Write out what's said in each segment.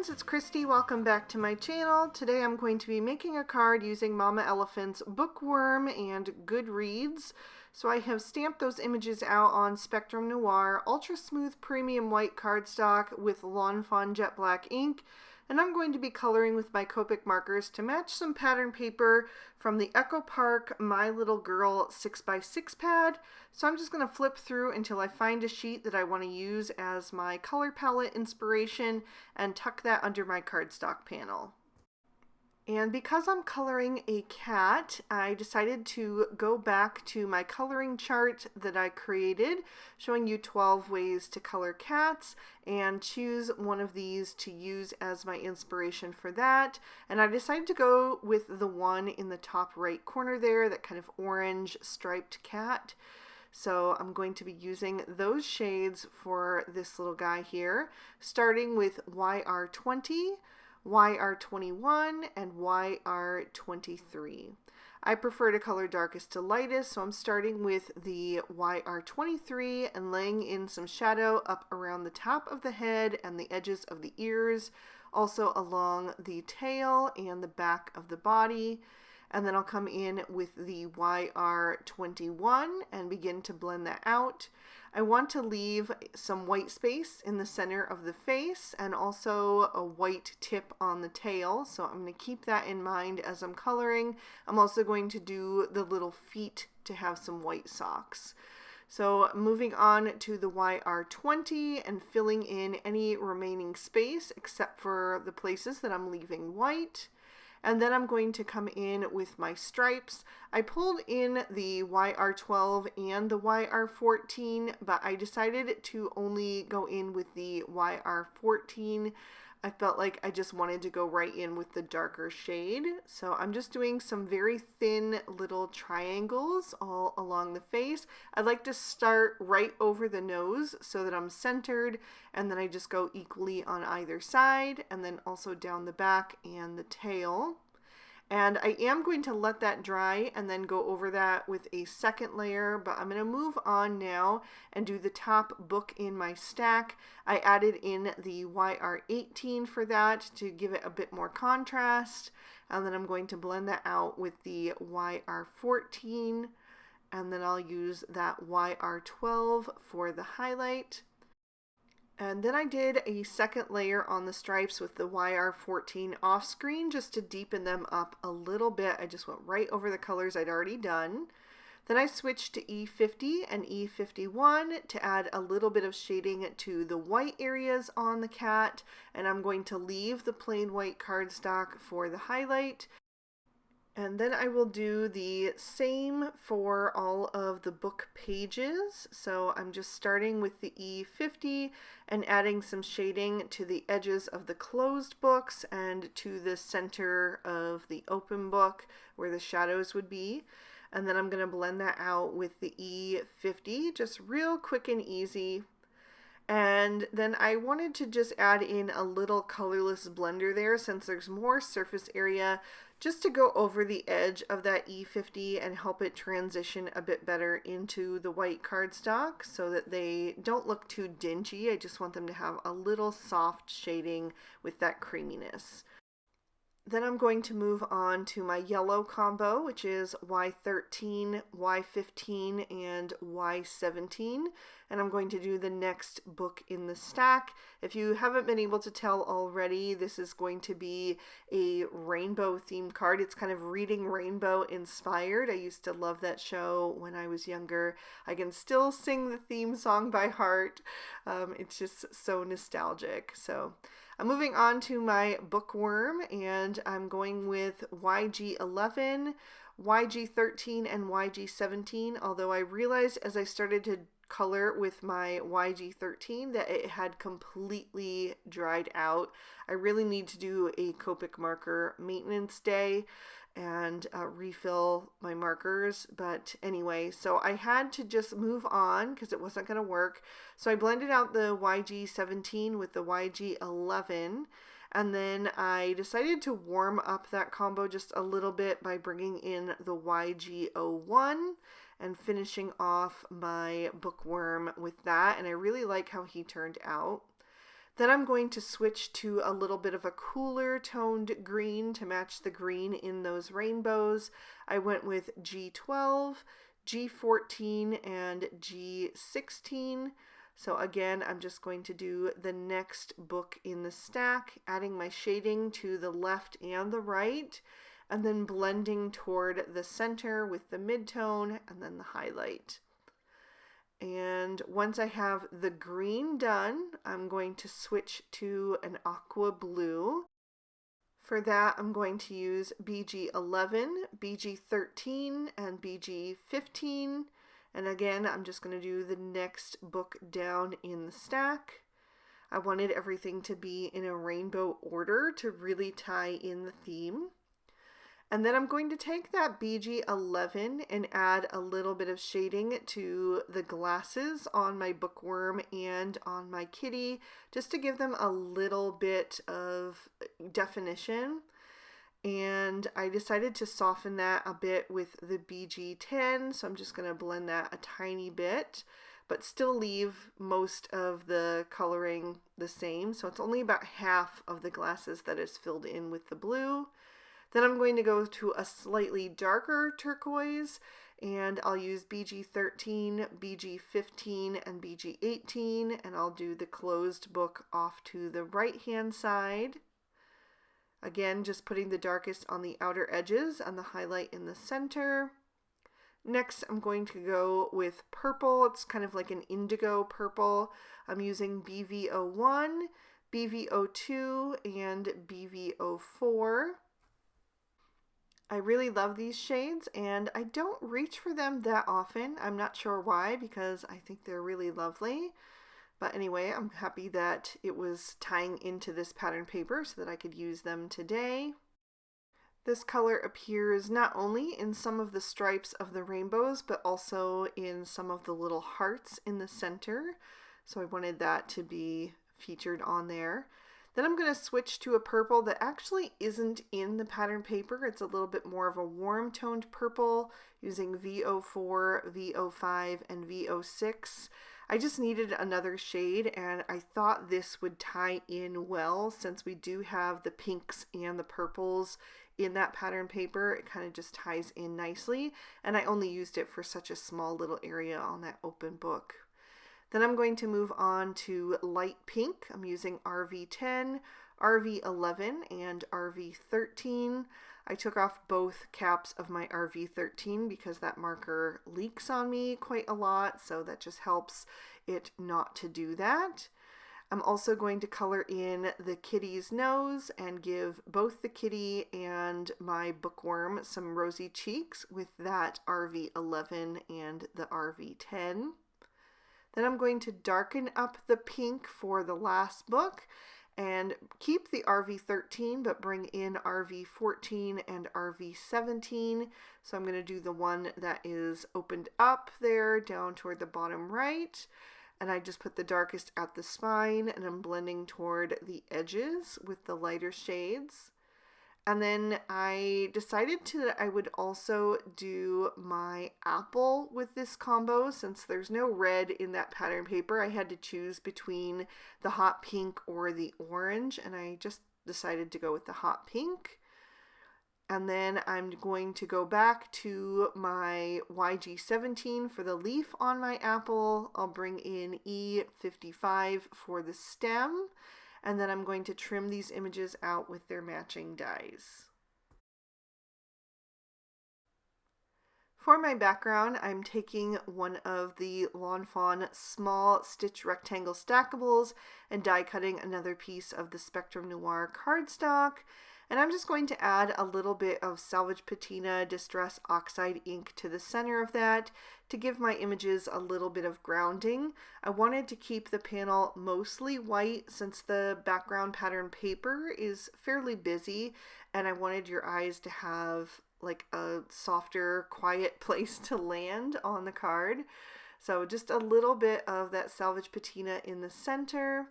friends, it's Christy. Welcome back to my channel. Today I'm going to be making a card using Mama Elephant's Bookworm and Goodreads. So I have stamped those images out on Spectrum Noir Ultra Smooth Premium White cardstock with Lawn Fawn Jet Black ink. And I'm going to be coloring with my Copic markers to match some pattern paper from the Echo Park My Little Girl 6x6 pad. So I'm just going to flip through until I find a sheet that I want to use as my color palette inspiration and tuck that under my cardstock panel. And because I'm coloring a cat, I decided to go back to my coloring chart that I created, showing you 12 ways to color cats, and choose one of these to use as my inspiration for that. And I decided to go with the one in the top right corner there, that kind of orange striped cat. So I'm going to be using those shades for this little guy here, starting with YR20, YR21, and YR23. I prefer to color darkest to lightest, so I'm starting with the YR23 and laying in some shadow up around the top of the head and the edges of the ears, also along the tail and the back of the body. And then I'll come in with the YR21 and begin to blend that out. I want to leave some white space in the center of the face and also a white tip on the tail. So I'm going to keep that in mind as I'm coloring. I'm also going to do the little feet to have some white socks. So moving on to the YR20 and filling in any remaining space except for the places that I'm leaving white. And then I'm going to come in with my stripes. I pulled in the YR12 and the YR14, but I decided to only go in with the YR14. I felt like I just wanted to go right in with the darker shade. So I'm just doing some very thin little triangles all along the face. I like to start right over the nose so that I'm centered, and then I just go equally on either side, and then also down the back and the tail. And I am going to let that dry and then go over that with a second layer, but I'm going to move on now and do the top book in my stack. I added in the YR18 for that to give it a bit more contrast, and then I'm going to blend that out with the YR14, and then I'll use that YR12 for the highlight. And then I did a second layer on the stripes with the YR14 off screen just to deepen them up a little bit. I just went right over the colors I'd already done. Then I switched to E50 and E51 to add a little bit of shading to the white areas on the cat, and I'm going to leave the plain white cardstock for the highlight. And then I will do the same for all of the book pages. So I'm just starting with the E50 and adding some shading to the edges of the closed books and to the center of the open book where the shadows would be. And then I'm going to blend that out with the E50, just real quick and easy. And then I wanted to just add in a little colorless blender there since there's more surface area, just to go over the edge of that E50 and help it transition a bit better into the white cardstock so that they don't look too dingy. I just want them to have a little soft shading with that creaminess. Then I'm going to move on to my yellow combo, which is Y13, Y15, and Y17. And I'm going to do the next book in the stack. If you haven't been able to tell already, this is going to be a rainbow themed card. It's kind of Reading Rainbow inspired. I used to love that show when I was younger. I can still sing the theme song by heart. It's just so nostalgic. So I'm moving on to my bookworm, and I'm going with YG11, YG13, and YG17, although I realized as I started to color with my YG13 that it had completely dried out. I really need to do a Copic marker maintenance day and refill my markers, but anyway, so I had to just move on because it wasn't going to work. So I blended out the YG17 with the YG11, and then I decided to warm up that combo just a little bit by bringing in the YG01 and finishing off my bookworm with that, and I really like how he turned out. Then I'm going to switch to a little bit of a cooler toned green to match the green in those rainbows. I went with G12, G14, and G16. So again, I'm just going to do the next book in the stack, adding my shading to the left and the right, and then blending toward the center with the midtone and then the highlight. And once I have the green done, I'm going to switch to an aqua blue. For that, I'm going to use BG11, BG13, and BG15. And again, I'm just going to do the next book down in the stack. I wanted everything to be in a rainbow order to really tie in the theme. And then I'm going to take that BG11 and add a little bit of shading to the glasses on my bookworm and on my kitty, just to give them a little bit of definition. And I decided to soften that a bit with the BG10, so I'm just going to blend that a tiny bit, but still leave most of the coloring the same. So it's only about half of the glasses that is filled in with the blue. Then I'm going to go to a slightly darker turquoise, and I'll use BG13, BG15, and BG18, and I'll do the closed book off to the right-hand side. Again, just putting the darkest on the outer edges and the highlight in the center. Next, I'm going to go with purple. It's kind of like an indigo purple. I'm using BV01, BV02, and BV04. I really love these shades, and I don't reach for them that often. I'm not sure why, because I think they're really lovely. But anyway, I'm happy that it was tying into this pattern paper so that I could use them today. This color appears not only in some of the stripes of the rainbows, but also in some of the little hearts in the center. So I wanted that to be featured on there. Then I'm going to switch to a purple that actually isn't in the pattern paper. It's a little bit more of a warm toned purple, using V04, V05, and V06. I just needed another shade, and I thought this would tie in well since we do have the pinks and the purples in that pattern paper. It kind of just ties in nicely, and I only used it for such a small little area on that open book. Then I'm going to move on to light pink. I'm using RV10, RV11, and RV13. I took off both caps of my RV13 because that marker leaks on me quite a lot, so that just helps it not to do that. I'm also going to color in the kitty's nose and give both the kitty and my bookworm some rosy cheeks with that RV11 and the RV10. Then I'm going to darken up the pink for the last book and keep the RV13 but bring in RV14 and RV17. So I'm going to do the one that is opened up there down toward the bottom right. And I just put the darkest at the spine, and I'm blending toward the edges with the lighter shades. And then I decided that I would also do my apple with this combo. Since there's no red in that pattern paper, I had to choose between the hot pink or the orange, and I just decided to go with the hot pink. And then I'm going to go back to my YG17 for the leaf on my apple. I'll bring in E55 for the stem. And then I'm going to trim these images out with their matching dies. For my background, I'm taking one of the Lawn Fawn small stitch rectangle stackables and die cutting another piece of the Spectrum Noir cardstock. And I'm just going to add a little bit of Salvage Patina Distress Oxide ink to the center of that to give my images a little bit of grounding. I wanted to keep the panel mostly white since the background pattern paper is fairly busy, and I wanted your eyes to have like a softer, quiet place to land on the card. So just a little bit of that Salvage Patina in the center.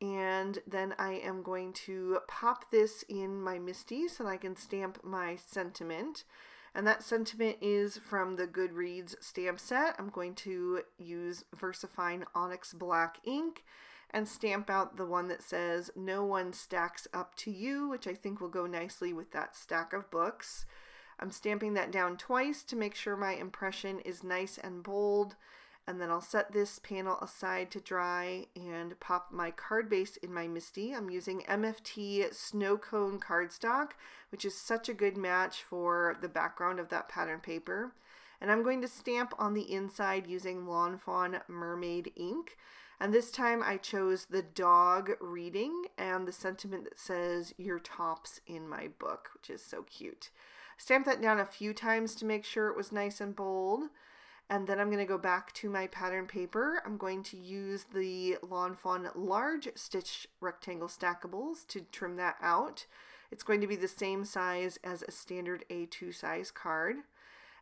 And then I am going to pop this in my MISTI so that I can stamp my sentiment. And that sentiment is from the Goodreads stamp set. I'm going to use VersaFine Onyx Black ink. and stamp out the one that says "No one stacks up to you," which I think will go nicely with that stack of books. I'm stamping that down twice to make sure my impression is nice and bold, and then I'll set this panel aside to dry and pop my card base in my MISTI. I'm using MFT Snow Cone cardstock, which is such a good match for the background of that pattern paper. And I'm going to stamp on the inside using Lawn Fawn Mermaid ink. And this time I chose the dog reading and the sentiment that says, "Your top's in my book," which is so cute. Stamp that down a few times to make sure it was nice and bold. And then I'm going to go back to my pattern paper. I'm going to use the Lawn Fawn large stitch rectangle stackables to trim that out. It's going to be the same size as a standard A2 size card.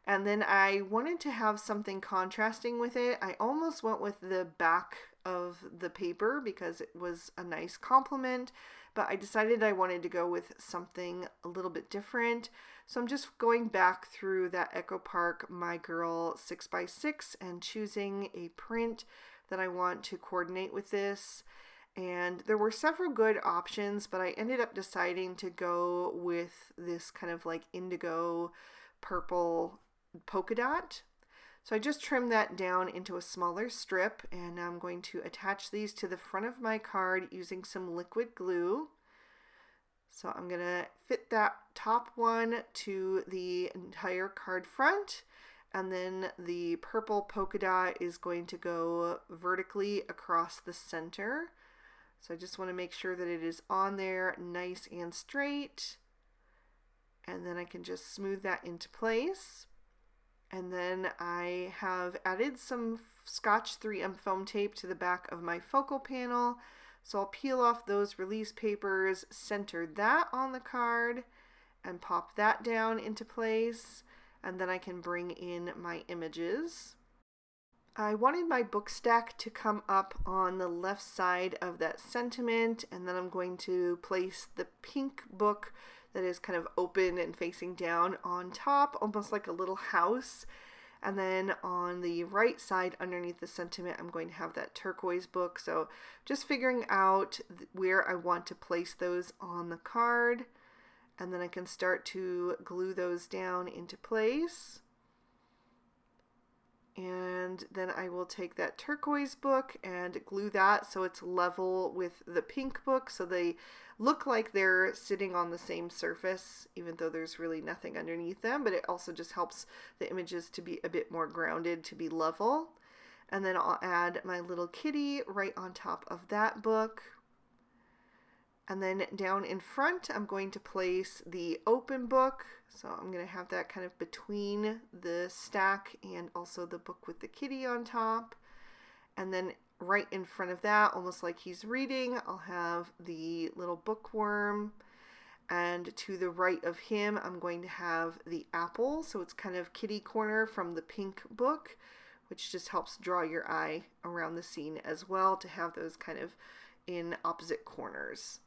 And then I wanted to have something contrasting with it. I almost went with the back of the paper because it was a nice complement, but I decided I wanted to go with something a little bit different. So I'm just going back through that Echo Park My Girl 6x6 and choosing a print that I want to coordinate with this. And there were several good options, but I ended up deciding to go with this kind of like indigo purple polka dot. So I just trimmed that down into a smaller strip, and now I'm going to attach these to the front of my card using some liquid glue. So I'm going to fit that top one to the entire card front, and then the purple polka dot is going to go vertically across the center. So I just want to make sure that it is on there nice and straight, and then I can just smooth that into place. And then I have added some Scotch 3M foam tape to the back of my focal panel. So I'll peel off those release papers, center that on the card, and pop that down into place. And then I can bring in my images. I wanted my book stack to come up on the left side of that sentiment, and then I'm going to place the pink book that is kind of open and facing down on top, almost like a little house. And then on the right side underneath the sentiment, I'm going to have that turquoise book. So just figuring out where I want to place those on the card. And then I can start to glue those down into place. And then I will take that turquoise book and glue that so it's level with the pink book, so they look like they're sitting on the same surface, even though there's really nothing underneath them, but it also just helps the images to be a bit more grounded, to be level. And then I'll add my little kitty right on top of that book. And then down in front, I'm going to place the open book. So I'm going to have that kind of between the stack and also the book with the kitty on top. And then right in front of that, almost like he's reading, I'll have the little bookworm. And to the right of him, I'm going to have the apple. So it's kind of kitty corner from the pink book, which just helps draw your eye around the scene as well, to have those kind of in opposite corners.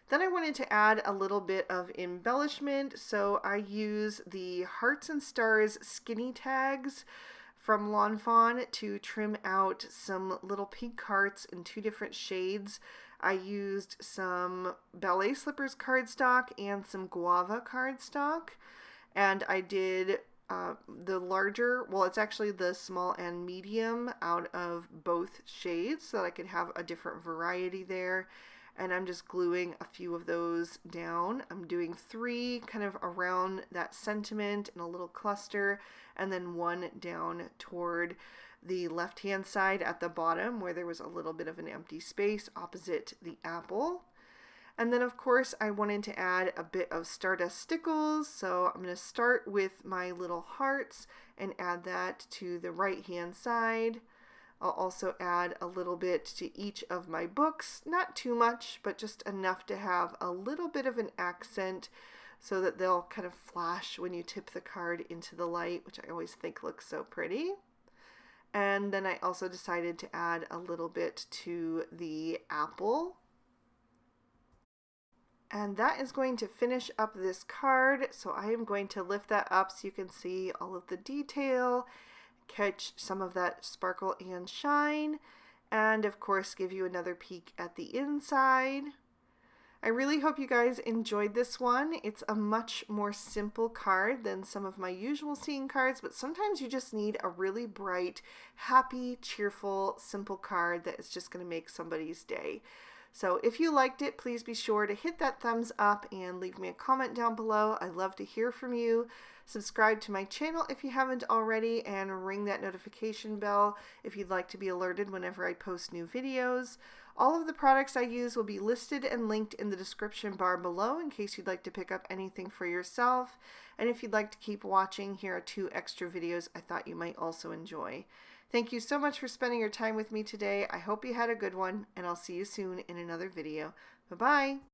Then I wanted to add a little bit of embellishment, so I use the Hearts and Stars skinny tags from Lawn Fawn to trim out some little pink hearts in 2 different shades. I used some ballet slippers cardstock and some guava cardstock, and I did the larger, well, it's actually the small and medium out of both shades so that I could have a different variety there. And I'm just gluing a few of those down. I'm doing 3 kind of around that sentiment in a little cluster, and then 1 down toward the left-hand side at the bottom where there was a little bit of an empty space opposite the apple. And then of course I wanted to add a bit of Stardust Stickles, so I'm going to start with my little hearts and add that to the right-hand side. I'll also add a little bit to each of my books, not too much, but just enough to have a little bit of an accent so that they'll kind of flash when you tip the card into the light, which I always think looks so pretty. And then I also decided to add a little bit to the apple. And that is going to finish up this card, so I am going to lift that up so you can see all of the detail, catch some of that sparkle and shine, and of course give you another peek at the inside. I really hope you guys enjoyed this one. It's a much more simple card than some of my usual seeing cards, but sometimes you just need a really bright, happy, cheerful, simple card that is just going to make somebody's day. So if you liked it, please be sure to hit that thumbs up and leave me a comment down below. I love to hear from you. Subscribe to my channel if you haven't already, and ring that notification bell if you'd like to be alerted whenever I post new videos. All of the products I use will be listed and linked in the description bar below in case you'd like to pick up anything for yourself. And if you'd like to keep watching, here are 2 extra videos I thought you might also enjoy. Thank you so much for spending your time with me today. I hope you had a good one, and I'll see you soon in another video. Bye-bye.